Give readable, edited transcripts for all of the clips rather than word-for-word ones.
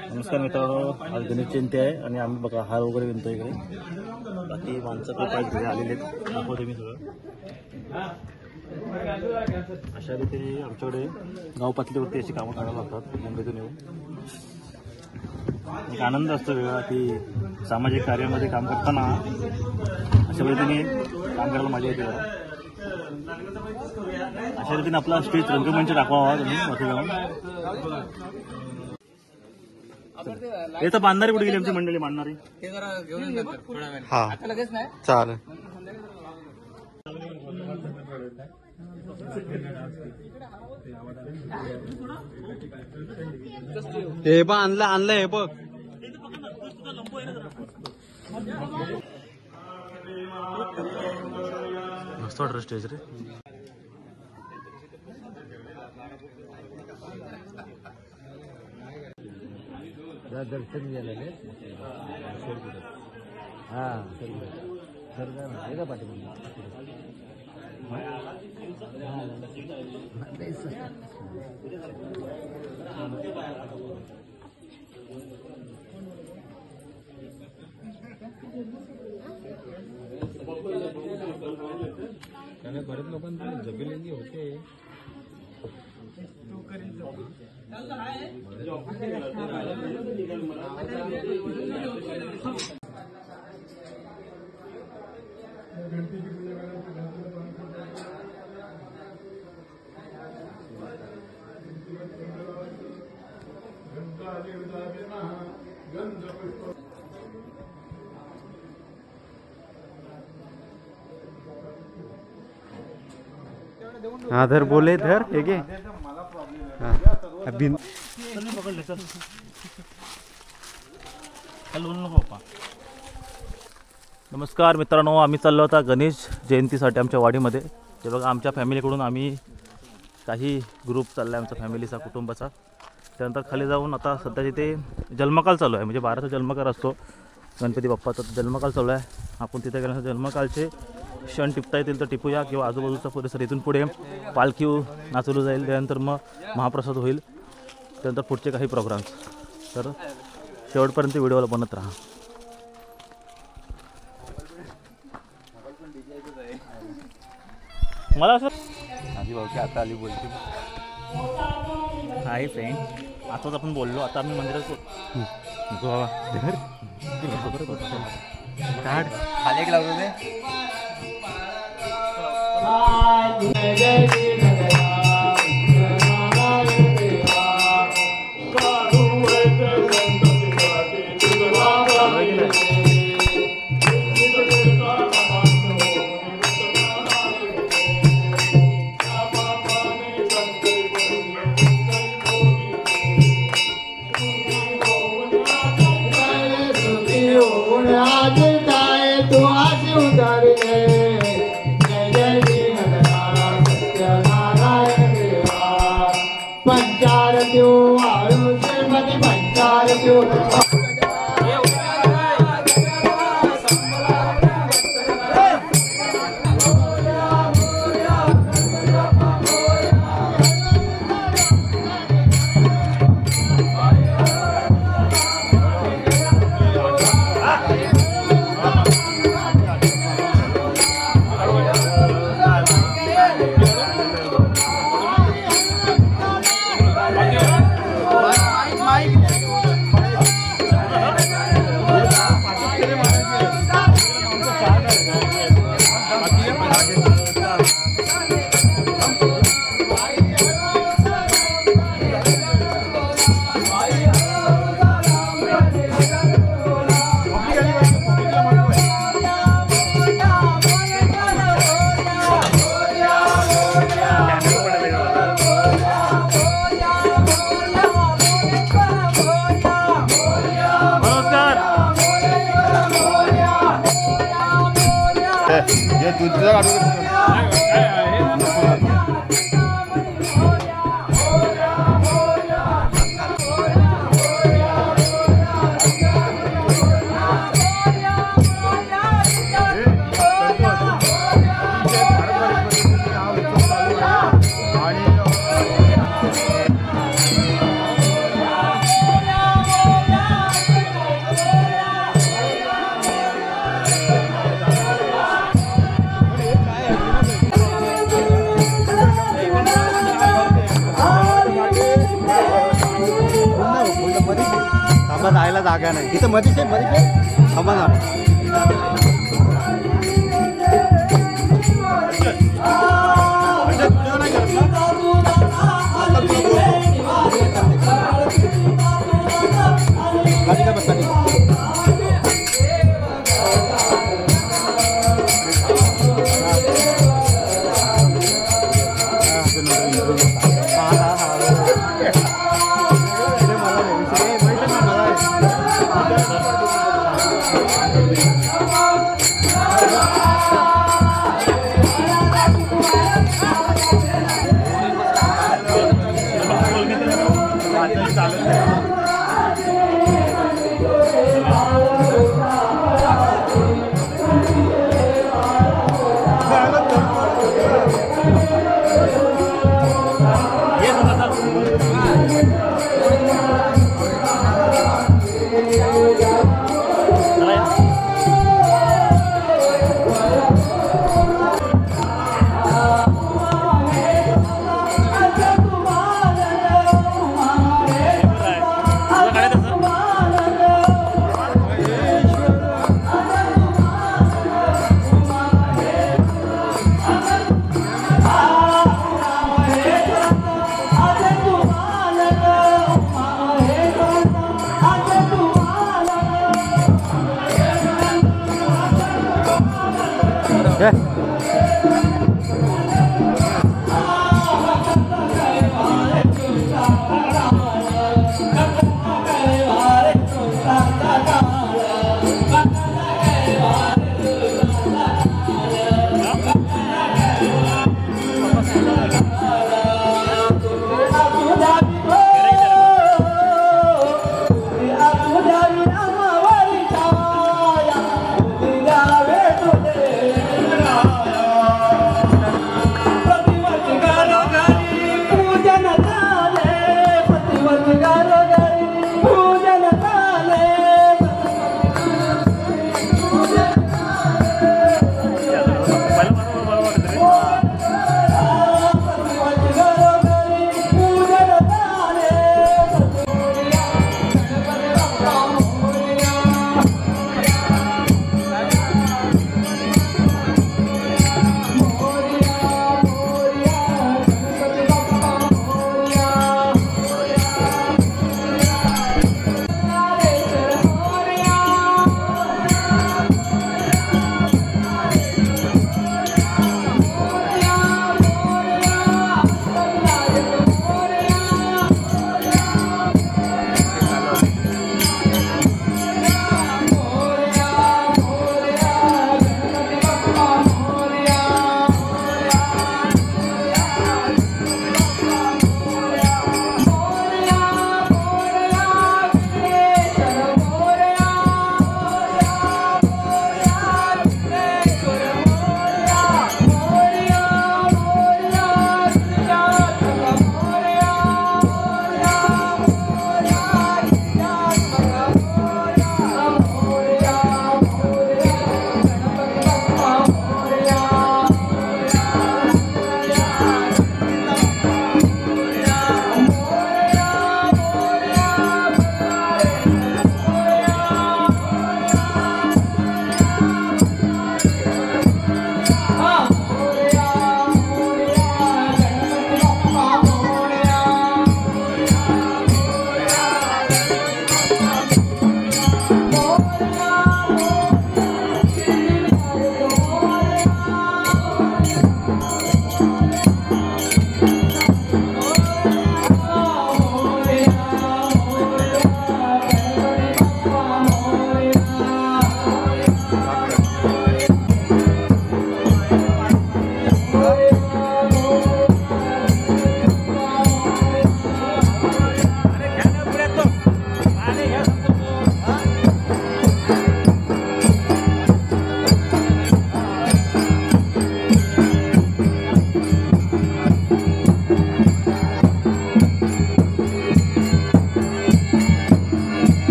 नमस्कार मित्रांनो, आज गणेश जयंती आहे आणि आम्ही बघा हार वगैरे विणतो इकडे. बाकी माणसं खूप आज घरी आलेले आहेत, दाखवते मी सगळं. अशा रीतीने आमच्याकडे गाव पातळीवरती अशी कामं करायला लागतात मुंबईतून येऊन. एक आनंद असतो वेगळा की सामाजिक कार्यामध्ये काम करताना अशा पद्धतीने काम करायला मजा येते. अशा रीतीने आपला स्टेज रंगमंच दाखवावा तुम्ही मध्ये जाऊन. येतं बांधणारी कुठे गेली आमची मंडळी बांधणारी? ते जरा घेऊन नंतर थोड्या वेळ. हा आता लगेच नाही चालेल. हे बघ आणलं हे बघ. मस्त वाटतं स्टेज रे. दर्शन गेलेले हा सर का पाठी त्याने बरेच लोकांना जबिलेंदी होते. हा धर बोले धर हे घे. पकडले चल बोलू नको पप्पा. नमस्कार मित्रांनो, आम्ही चाललो होता गणेश जयंतीसाठी आमच्या वाडीमध्ये. ते बघा आमच्या फॅमिलीकडून आम्ही काही ग्रुप चालला आहे आमच्या फॅमिलीचा, कुटुंबाचा. त्यानंतर खाली जाऊन आता सध्या तिथे जन्मकाल चालू आहे, म्हणजे 12चा जन्मकाल असतो गणपती बाप्पाचा. जन्मकाल चालू आहे. आपण तिथे गेल्यानंतर जन्मकालचे क्षण टिपता येतील तर टिपूया, किंवा आजूबाजूचा परिसर. इथून पुढे पालखी नाचवलं जाईल, त्यानंतर मग महाप्रसाद होईल, त्यानंतर पुढचे काही प्रोग्राम्स. तर शेवटपर्यंत व्हिडिओला बनत राहा. मला असं आधी भाऊ की आता आली बोलते आहे फ्रेंड. आताच आपण बोललो, आता आम्ही मंदिरात काढ खाली एक लागलो ते. थांबा जायला जागा नाही इथं मध्ये थांबा ना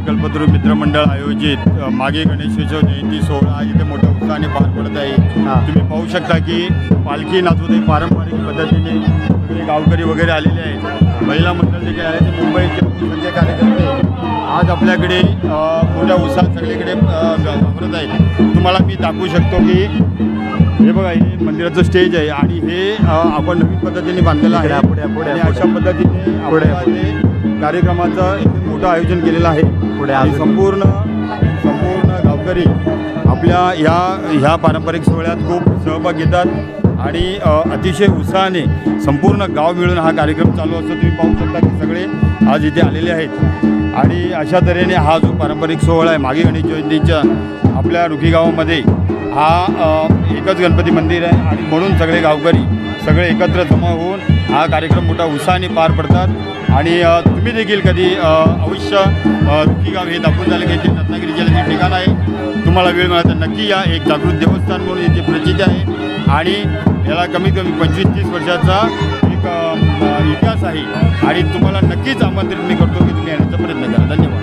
कल्पतरू मित्रमंडळ आयोजित मागे गणेशोत्सव जयंती सोहळा आज इथे मोठ्या उत्साहाने पार पडत आहे. तुम्ही पाहू शकता की पालखी नाचवते पारंपरिक पद्धतीने सगळे गावकरी वगैरे आलेले आहेत. महिला मंडळ जे काही आहे ते मुंबईचे संजय कार्यकर्ते आज आपल्याकडे मोठ्या उत्साहात सगळीकडे वापरत आहेत. तुम्हाला मी दाखवू शकतो की हे बघा हे मंदिराचं स्टेज आहे आणि हे आपण नवीन पद्धतीने बांधलेलं आहे. आणि अशा पद्धतीने आपल्या कार्यक्रमाचं एक मोठं आयोजन केलेलं आहे. आणि संपूर्ण गावकरी आपल्या ह्या पारंपरिक सोहळ्यात खूप सहभाग घेतात आणि अतिशय उत्साहाने संपूर्ण गाव मिळून हा कार्यक्रम चालू असतो. तुम्ही पाहू शकता की सगळे आज इथे आलेले आहेत. आणि अशा तऱ्हेने हा जो पारंपरिक सोहळा आहे मागे गणेश जयंतीच्या आपल्या रुखी गावामध्ये हा एकच गणपती मंदिर आहे आणि म्हणून सगळे गावकरी सगळे एकत्र जमा होऊन हा कार्यक्रम मोठा उत्साहाने पार पडतात. आणि तुम्ही देखील कधी अवश्य रुखी गाव हे दाखवून झालं की इथे रत्नागिरी जिल्ह्याचे ठिकाण आहे. तुम्हाला वेळ मिळाला तर नक्की या. एक जागृत देवस्थान म्हणून इथे प्रसिद्ध आहे आणि याला कमीत कमी 25-30 वर्षाचा एक इतिहास आहे. आणि तुम्हाला नक्कीच आमंत्रित मी करतो की तुम्ही येण्याचा प्रयत्न करा. धन्यवाद.